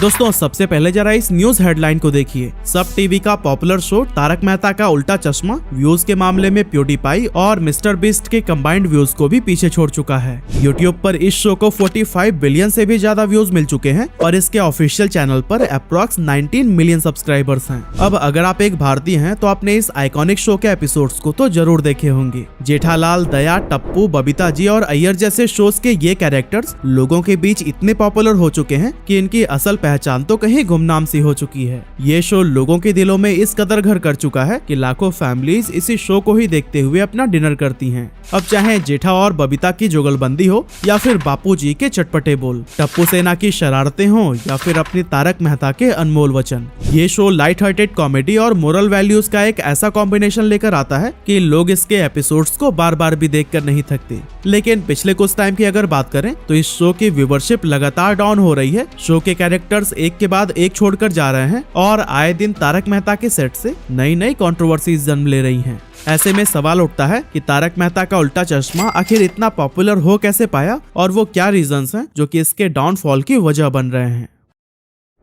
दोस्तों सबसे पहले जरा इस न्यूज हेडलाइन को देखिए। सब टीवी का पॉपुलर शो तारक मेहता का उल्टा चश्मा व्यूज के मामले में प्यूडीपाई और मिस्टर बीस्ट के कंबाइंड व्यूज को भी पीछे छोड़ चुका है। यूट्यूब पर इस शो को 45 बिलियन से भी ज्यादा व्यूज मिल चुके हैं और इसके ऑफिशियल चैनल पर अप्रॉक्स 19 मिलियन सब्सक्राइबर्स हैं। अब अगर आप एक भारतीय हैं तो आपने इस आइकॉनिक शो के एपिसोड्स को तो जरूर देखे होंगे। जेठालाल, दया, टप्पू, बबीता जी और अय्यर जैसे शोज के ये कैरेक्टर्स लोगों के बीच इतने पॉपुलर हो चुके हैं कि इनकी असल पहचान तो कहीं गुमनाम सी हो चुकी है। ये शो लोगों के दिलों में इस कदर घर कर चुका है कि लाखों फैमिलीज इसी शो को ही देखते हुए अपना डिनर करती हैं। अब चाहे जेठा और बबीता की जुगलबंदी हो या फिर बापूजी के चटपटे बोल, टप्पू सेना की शरारतें हो या फिर अपनी तारक मेहता के अनमोल वचन, ये शो लाइट हार्टेड कॉमेडी और मोरल वैल्यूज का एक ऐसा कॉम्बिनेशन लेकर आता है कि लोग इसके एपिसोड्स को बार बार भी देखकर नहीं थकते। लेकिन पिछले कुछ टाइम की अगर बात करें तो इस शो की व्यूवरशिप लगातार डाउन हो रही है। शो के कैरेक्टर्स एक के बाद एक छोड़कर जा रहे हैं और आए दिन तारक मेहता के सेट से नई नई कंट्रोवर्सीज जन्म ले रही हैं। ऐसे में सवाल उठता है कि तारक मेहता का उल्टा चश्मा आखिर इतना पॉपुलर हो कैसे पाया और वो क्या रीजंस हैं जो कि इसके डाउनफॉल की वजह बन रहे हैं।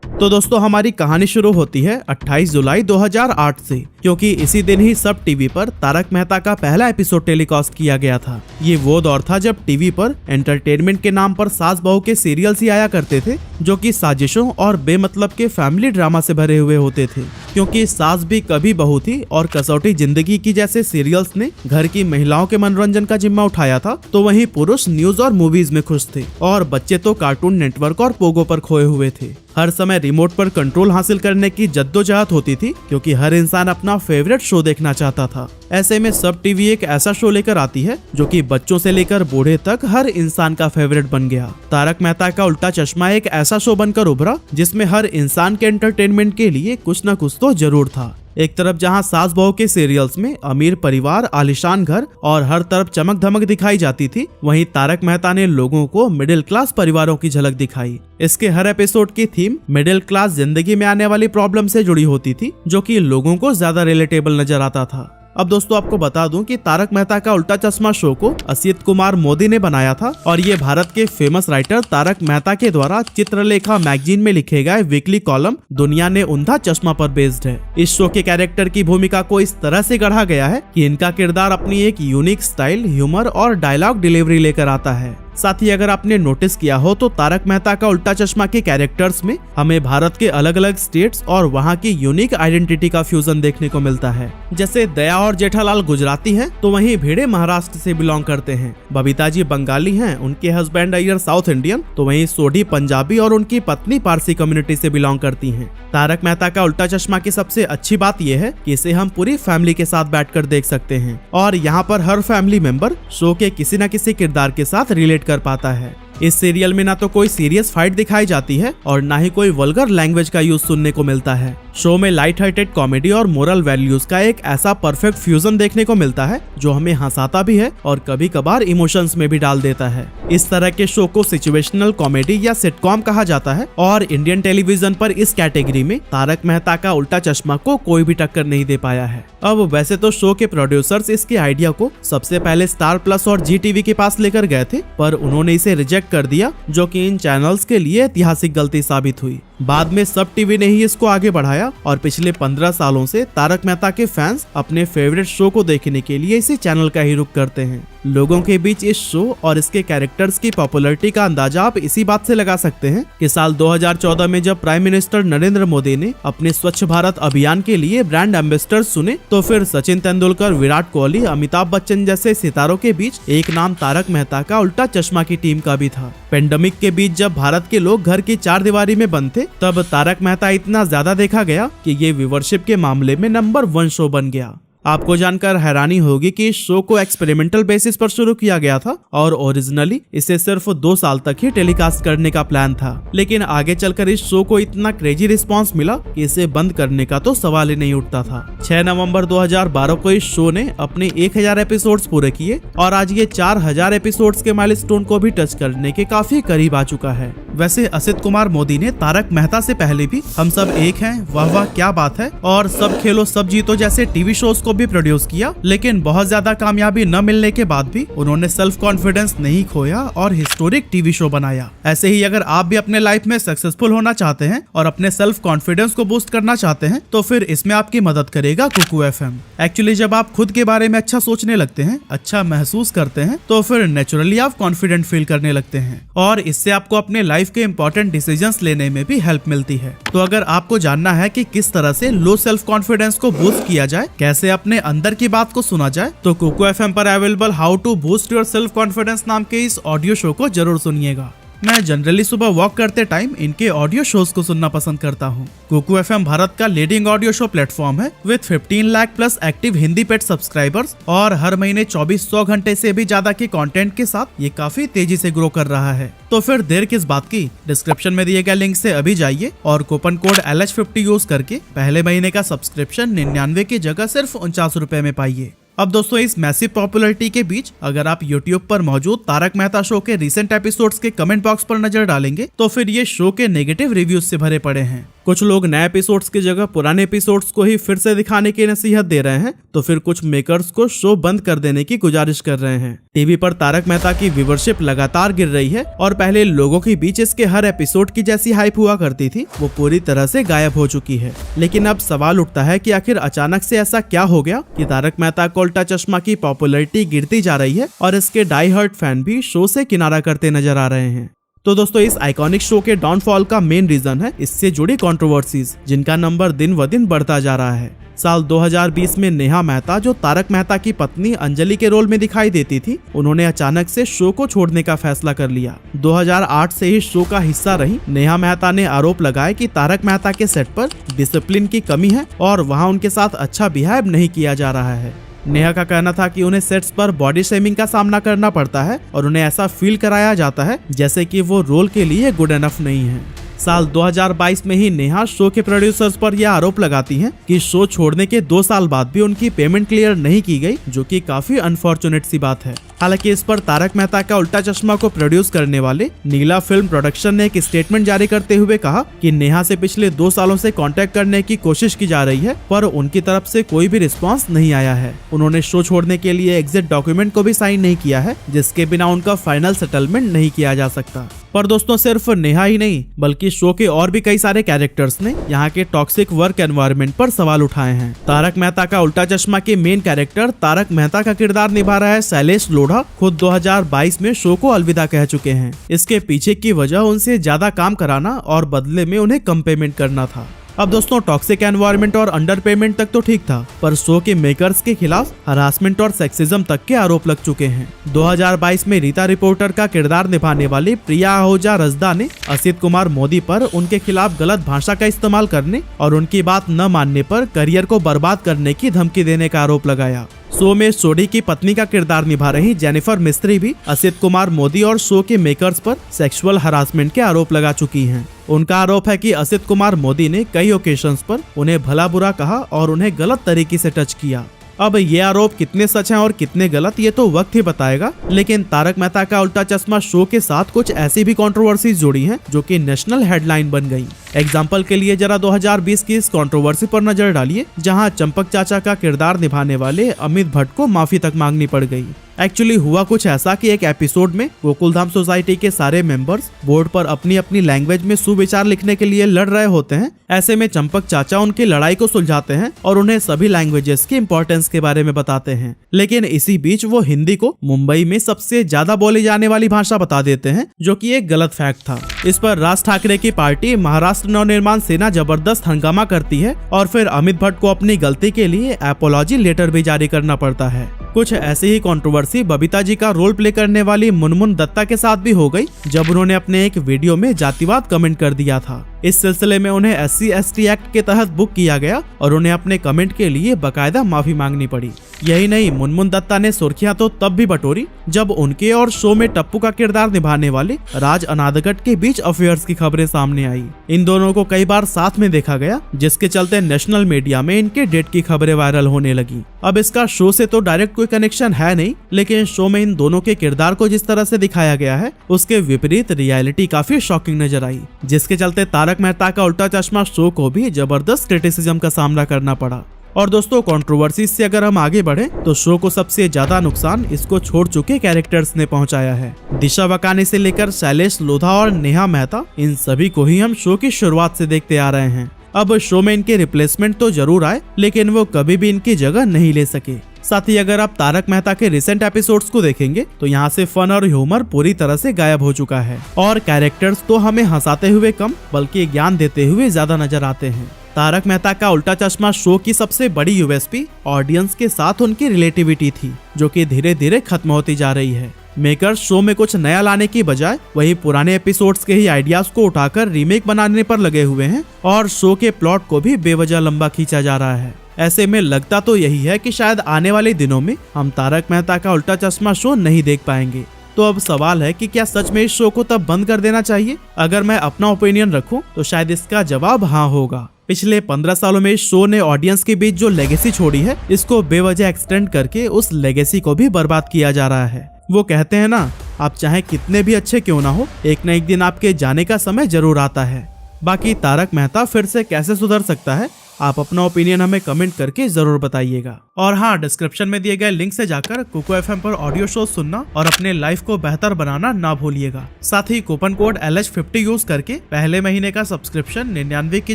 तो दोस्तों हमारी कहानी शुरू होती है 28 जुलाई 2008 से, क्योंकि इसी दिन ही सब टीवी पर तारक मेहता का पहला एपिसोड टेलीकास्ट किया गया था। ये वो दौर था जब टीवी पर एंटरटेनमेंट के नाम पर सास बहू के सीरियल्स ही आया करते थे, जो कि साजिशों और बेमतलब के फैमिली ड्रामा से भरे हुए होते थे। क्योंकि सास भी कभी बहू थी और कसौटी जिंदगी की जैसे सीरियल्स ने घर की महिलाओं के मनोरंजन का जिम्मा उठाया था, तो वहीं पुरुष न्यूज और मूवीज में खुश थे और बच्चे तो कार्टून नेटवर्क और पोगो पर खोए हुए थे। हर समय रिमोट पर कंट्रोल हासिल करने की जद्दोजहद होती थी, क्योंकि हर इंसान अपना फेवरेट शो देखना चाहता था। ऐसे में सब टीवी एक ऐसा शो लेकर आती है जो कि बच्चों से लेकर बूढ़े तक हर इंसान का फेवरेट बन गया। तारक मेहता का उल्टा चश्मा एक ऐसा शो बनकर उभरा जिसमें हर इंसान के एंटरटेनमेंट के लिए कुछ न कुछ तो जरूर था। एक तरफ जहां सास बहू के सीरियल्स में अमीर परिवार, आलिशान घर और हर तरफ चमक धमक दिखाई जाती थी, वहीं तारक मेहता ने लोगों को मिडिल क्लास परिवारों की झलक दिखाई। इसके हर एपिसोड की थीम मिडिल क्लास जिंदगी में आने वाली प्रॉब्लम से जुड़ी होती थी, जो कि लोगों को ज्यादा रिलेटेबल नजर आता था। अब दोस्तों आपको बता दूं कि तारक मेहता का उल्टा चश्मा शो को असित कुमार मोदी ने बनाया था और ये भारत के फेमस राइटर तारक मेहता के द्वारा चित्रलेखा मैगजीन में लिखे गए वीकली कॉलम दुनिया ने उंधा चश्मा पर बेस्ड है। इस शो के कैरेक्टर की भूमिका को इस तरह से गढ़ा गया है कि इनका किरदार अपनी एक यूनिक स्टाइल, ह्यूमर और डायलॉग डिलीवरी लेकर आता है। साथ ही अगर आपने नोटिस किया हो तो तारक मेहता का उल्टा चश्मा के कैरेक्टर्स में हमें भारत के अलग अलग स्टेट्स और वहाँ की यूनिक आइडेंटिटी का फ्यूजन देखने को मिलता है। जैसे दया और जेठालाल गुजराती हैं, तो वहीं भिड़े महाराष्ट्र से बिलोंग करते हैं। बबीता जी बंगाली हैं, उनके हस्बैंड अय्यर साउथ इंडियन, तो वहीं सोढ़ी पंजाबी और उनकी पत्नी पारसी कम्युनिटी से बिलोंग करती हैं। तारक मेहता का उल्टा चश्मा की सबसे अच्छी बात यह है कि इसे हम पूरी फैमिली के साथ बैठकर देख सकते हैं और यहाँ पर हर फैमिली मेंबर शो के किसी न किसी किरदार के साथ रिलेट कर पाता है। इस सीरियल में ना तो कोई सीरियस फाइट दिखाई जाती है और ना ही कोई वल्गर लैंग्वेज का यूज सुनने को मिलता है। शो में लाइट हार्टेड कॉमेडी और मोरल वैल्यूज का एक ऐसा परफेक्ट फ्यूजन देखने को मिलता है जो हमें हंसाता भी है और कभी कभार इमोशंस में भी डाल देता है। इस तरह के शो को सिचुएशनल कॉमेडी या सिटकॉम कहा जाता है और इंडियन टेलीविजन पर इस कैटेगरी में तारक मेहता का उल्टा चश्मा को कोई भी टक्कर नहीं दे पाया है। अब वैसे तो शो के प्रोड्यूसर्स इसके आइडिया को सबसे पहले स्टार प्लस और जी टीवी के पास लेकर गए थे, पर उन्होंने इसे रिजेक्ट कर दिया, जो कि इन चैनल्स के लिए ऐतिहासिक गलती साबित हुई। बाद में सब टीवी ने ही इसको आगे बढ़ाया और पिछले 15 सालों से तारक मेहता के फैंस अपने फेवरेट शो को देखने के लिए इसी चैनल का ही रुख करते हैं। लोगों के बीच इस शो और इसके कैरेक्टर्स की पॉपुलैरिटी का अंदाजा आप इसी बात से लगा सकते हैं कि साल 2014 में जब प्राइम मिनिस्टर नरेंद्र मोदी ने अपने स्वच्छ भारत अभियान के लिए ब्रांड एम्बेसडर चुने, तो फिर सचिन तेंदुलकर, विराट कोहली, अमिताभ बच्चन जैसे सितारों के बीच एक नाम तारक मेहता का उल्टा चश्मा की टीम का भी था। पेंडेमिक के बीच जब भारत के लोग घर की चार दीवारी में बंद थे, तब तारक मेहता इतना ज्यादा देखा गया कि ये व्यूवरशिप के मामले में नंबर 1 शो बन गया। आपको जानकर हैरानी होगी कि इस शो को एक्सपेरिमेंटल बेसिस पर शुरू किया गया था और ओरिजिनली इसे सिर्फ 2 साल तक ही टेलीकास्ट करने का प्लान था, लेकिन आगे चलकर इस शो को इतना क्रेजी रिस्पांस मिला कि इसे बंद करने का तो सवाल ही नहीं उठता था। 6 नवंबर 2012 को इस शो ने अपने 1000 एपिसोड्स पूरे किए और आज ये 4000 एपिसोड्स के माइलस्टोन को भी टच करने के काफी करीब आ चुका है। वैसे असित कुमार मोदी ने तारक मेहता से पहले भी हम सब एक हैं, वाह वाह क्या बात है और सब खेलो सब जीतो जैसे टीवी शोज को भी प्रोड्यूस किया, लेकिन बहुत ज्यादा कामयाबी न मिलने के बाद भी उन्होंने सेल्फ कॉन्फिडेंस नहीं खोया और हिस्टोरिक टीवी शो बनाया। ऐसे ही अगर आप भी अपने लाइफ में सक्सेसफुल होना चाहते हैं और अपने सेल्फ कॉन्फिडेंस को बूस्ट करना चाहते हैं तो फिर इसमें आपकी मदद करेगा कुकू एफएम। एक्चुअली जब आप खुद के बारे में अच्छा सोचने लगते हैं, अच्छा महसूस करते हैं, तो फिर नेचुरली आप कॉन्फिडेंट फील करने लगते हैं और इससे आपको अपने लाइफ के इंपॉर्टेंट डिसीजंस लेने में भी हेल्प मिलती है। तो अगर आपको जानना है कि किस तरह से लो सेल्फ कॉन्फिडेंस को बूस्ट किया जाए, कैसे अपने अंदर की बात को सुना जाए, तो कुकू एफएम पर available how to boost your self confidence नाम के इस ऑडियो शो को जरूर सुनिएगा। मैं जनरली सुबह वॉक करते टाइम इनके ऑडियो शोज को सुनना पसंद करता हूँ। कुकू एफएम भारत का लीडिंग ऑडियो शो प्लेटफॉर्म है with 15 lakh plus active Hindi paid subscribers और हर महीने 2400 घंटे से भी ज्यादा के कंटेंट के साथ ये काफी तेजी से ग्रो कर रहा है। तो फिर देर किस बात की, डिस्क्रिप्शन में दिए गए लिंक से अभी जाइए और कूपन कोड LH50 यूज करके पहले महीने का सब्सक्रिप्शन 99 की जगह सिर्फ 49 रुपए में पाइए। अब दोस्तों, इस मैसिव पॉपुलैरिटी के बीच अगर आप YouTube पर मौजूद तारक मेहता शो के रिसेंट एपिसोड्स के कमेंट बॉक्स पर नजर डालेंगे तो फिर ये शो के नेगेटिव रिव्यूज से भरे पड़े हैं। कुछ लोग नए एपिसोड्स की जगह पुराने एपिसोड्स को ही फिर से दिखाने की नसीहत दे रहे हैं, तो फिर कुछ मेकर्स को शो बंद कर देने की गुजारिश कर रहे हैं। टीवी पर तारक मेहता की व्यूवरशिप लगातार गिर रही है और पहले लोगों के बीच इसके हर एपिसोड की जैसी हाइप हुआ करती थी वो पूरी तरह से गायब हो चुकी है। लेकिन अब सवाल उठता है कि आखिर अचानक से ऐसा क्या हो गया कि तारक मेहता का उल्टा चश्मा की पॉपुलैरिटी गिरती जा रही है और इसके डाई हार्ड फैन भी शो से किनारा करते नजर आ रहे हैं। तो दोस्तों, इस आइकॉनिक शो के डाउनफॉल का मेन रीजन है इससे जुड़ी कंट्रोवर्सीज, जिनका नंबर दिन व दिन बढ़ता जा रहा है। साल 2020 में नेहा मेहता, जो तारक मेहता की पत्नी अंजलि के रोल में दिखाई देती थी, उन्होंने अचानक से शो को छोड़ने का फैसला कर लिया। 2008 से ही शो का हिस्सा रही नेहा मेहता ने आरोप लगाया कि तारक मेहता के सेट पर डिसिप्लिन की कमी है और वहां उनके साथ अच्छा बिहेव नहीं किया जा रहा है। नेहा का कहना था कि उन्हें सेट्स पर बॉडी शेमिंग का सामना करना पड़ता है और उन्हें ऐसा फील कराया जाता है जैसे कि वो रोल के लिए गुड एनफ नहीं है। साल 2022 में ही नेहा शो के प्रोड्यूसर्स पर यह आरोप लगाती हैं कि शो छोड़ने के 2 साल बाद भी उनकी पेमेंट क्लियर नहीं की गई, जो कि काफी अनफॉर्चुनेट सी बात है। हालांकि इस पर तारक मेहता का उल्टा चश्मा को प्रोड्यूस करने वाले नीला फिल्म प्रोडक्शन ने एक स्टेटमेंट जारी करते हुए कहा कि नेहा से पिछले 2 सालों से कांटेक्ट करने की कोशिश की जा रही है, पर उनकी तरफ से कोई भी रिस्पांस नहीं आया है। उन्होंने शो छोड़ने के लिए एग्जिट डॉक्यूमेंट को भी साइन नहीं किया है, जिसके बिना उनका फाइनल सेटलमेंट नहीं किया जा सकता। पर दोस्तों, सिर्फ नेहा ही नहीं बल्कि शो के और भी कई सारे कैरेक्टर्स ने यहाँ के टॉक्सिक वर्क एनवायरनमेंट पर सवाल उठाए हैं। तारक मेहता का उल्टा चश्मा के मेन कैरेक्टर तारक मेहता का किरदार निभा रहा है शैलेश लोढ़ा, खुद 2022 में शो को अलविदा कह चुके हैं। इसके पीछे की वजह उनसे ज्यादा काम कराना और बदले में उन्हें कम पेमेंट करना था। अब दोस्तों, टॉक्सिक एनवायरनमेंट और अंडर पेमेंट तक तो ठीक था, पर शो के मेकर्स के खिलाफ हरासमेंट और सेक्सिज्म तक के आरोप लग चुके हैं। 2022 में रीता रिपोर्टर का किरदार निभाने वाली प्रिया आहूजा रजदा ने असित कुमार मोदी पर उनके खिलाफ गलत भाषा का इस्तेमाल करने और उनकी बात न मानने पर करियर को बर्बाद करने की धमकी देने का आरोप लगाया। शो में सोडी की पत्नी का किरदार निभा रही जेनिफर मिस्त्री भी असित कुमार मोदी और शो के मेकर्स पर सेक्सुअल हरासमेंट के आरोप लगा चुकी हैं। उनका आरोप है कि असित कुमार मोदी ने कई ओकेशंस पर उन्हें भला बुरा कहा और उन्हें गलत तरीके से टच किया। अब ये आरोप कितने सच हैं और कितने गलत, ये तो वक्त ही बताएगा। लेकिन तारक मेहता का उल्टा चश्मा शो के साथ कुछ ऐसी भी कंट्रोवर्सीज जुड़ी हैं जो कि नेशनल हेडलाइन बन गई। एग्जाम्पल के लिए जरा 2020 की इस कंट्रोवर्सी पर नजर डालिए, जहां चंपक चाचा का किरदार निभाने वाले अमित भट्ट को माफी तक मांगनी पड़ गई। एक्चुअली हुआ कुछ ऐसा कि एक एपिसोड में गोकुलधाम सोसाइटी के सारे मेंबर्स बोर्ड पर अपनी अपनी लैंग्वेज में सुविचार लिखने के लिए लड़ रहे होते हैं। ऐसे में चंपक चाचा उनकी लड़ाई को सुलझाते हैं और उन्हें सभी लैंग्वेजेस की इंपॉर्टेंस के बारे में बताते हैं। लेकिन इसी बीच वो हिंदी को मुंबई में सबसे ज्यादा बोली जाने वाली भाषा बता देते हैं, जो कि एक गलत फैक्ट था। इस पर राज ठाकरे की पार्टी महाराष्ट्र नवनिर्माण सेना जबरदस्त हंगामा करती है और फिर अमित भट्ट को अपनी गलती के लिए एपोलॉजी लेटर भी जारी करना पड़ता है। कुछ ऐसी ही कंट्रोवर्सी बबीता जी का रोल प्ले करने वाली मुनमुन दत्ता के साथ भी हो गई, जब उन्होंने अपने एक वीडियो में जातिवाद कमेंट कर दिया था। इस सिलसिले में उन्हें SC/ST एक्ट के तहत बुक किया गया और उन्हें अपने कमेंट के लिए बकायदा माफी मांगनी पड़ी। यही नहीं, मुनमुन दत्ता ने सुर्खियां तो तब भी बटोरी जब उनके और शो में टप्पू का किरदार निभाने वाले राज अनादगढ़ के बीच अफेयर्स की खबरें सामने आई। इन दोनों को कई बार साथ में देखा गया, जिसके चलते नेशनल मीडिया में इनके डेट की खबरें वायरल होने लगी। अब इसका शो से तो डायरेक्ट कोई कनेक्शन है नहीं, लेकिन शो में इन दोनों के किरदार को जिस तरह से दिखाया गया है उसके विपरीत रियलिटी काफी शॉकिंग नजर आई, जिसके चलते तारक मेहता का उल्टा चश्मा शो को भी जबरदस्त क्रिटिसिज्म का सामना करना पड़ा। और दोस्तों कंट्रोवर्सी से अगर हम आगे बढ़े तो शो को सबसे ज्यादा नुकसान इसको छोड़ चुके कैरेक्टर्स ने पहुंचाया है। दिशा वकानी से लेकर शैलेश लोधा और नेहा मेहता, इन सभी को ही हम शो की शुरुआत से देखते आ रहे हैं। अब शो में इनके रिप्लेसमेंट तो जरूर आए, लेकिन वो कभी भी इनकी जगह नहीं ले सके। साथ ही अगर आप तारक मेहता के रिसेंट एपिसोड्स को देखेंगे तो यहाँ से फन और ह्यूमर पूरी तरह से गायब हो चुका है और कैरेक्टर्स तो हमें हंसाते हुए कम बल्कि ज्ञान देते हुए ज्यादा नजर आते हैं। तारक मेहता का उल्टा चश्मा शो की सबसे बड़ी यूएसपी ऑडियंस के साथ उनकी रिलेटिविटी थी, जो कि धीरे धीरे खत्म होती जा रही है। मेकर्स शो में कुछ नया लाने की बजाय वही पुराने एपिसोड्स के ही आइडियाज को उठाकर रीमेक बनाने पर लगे हुए हैं और शो के प्लॉट को भी बेवजह लंबा खींचा जा रहा है। ऐसे में लगता तो यही है कि शायद आने वाले दिनों में हम तारक मेहता का उल्टा चश्मा शो नहीं देख पाएंगे। तो अब सवाल है कि क्या सच में इस शो को तब बंद कर देना चाहिए? अगर मैं अपना ओपिनियन रखूं तो शायद इसका जवाब हाँ होगा। पिछले 15 सालों में इस शो ने ऑडियंस के बीच जो लेगेसी छोड़ी है, इसको बेवजह एक्सटेंड करके उस लेगेसी को भी बर्बाद किया जा रहा है। वो कहते हैं ना, आप चाहे कितने भी अच्छे क्यों ना हो, एक न एक दिन आपके जाने का समय जरूर आता है। बाकी तारक मेहता फिर से कैसे सुधर सकता है, आप अपना ओपिनियन हमें कमेंट करके जरूर बताइएगा। और हाँ, डिस्क्रिप्शन में दिए गए लिंक से जाकर कुको एफएम पर ऑडियो शो सुनना और अपने लाइफ को बेहतर बनाना ना भूलिएगा। साथ ही कूपन कोड LH50 यूज करके पहले महीने का सब्सक्रिप्शन 99 की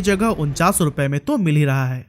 जगह 49 रुपए में तो मिल ही रहा है।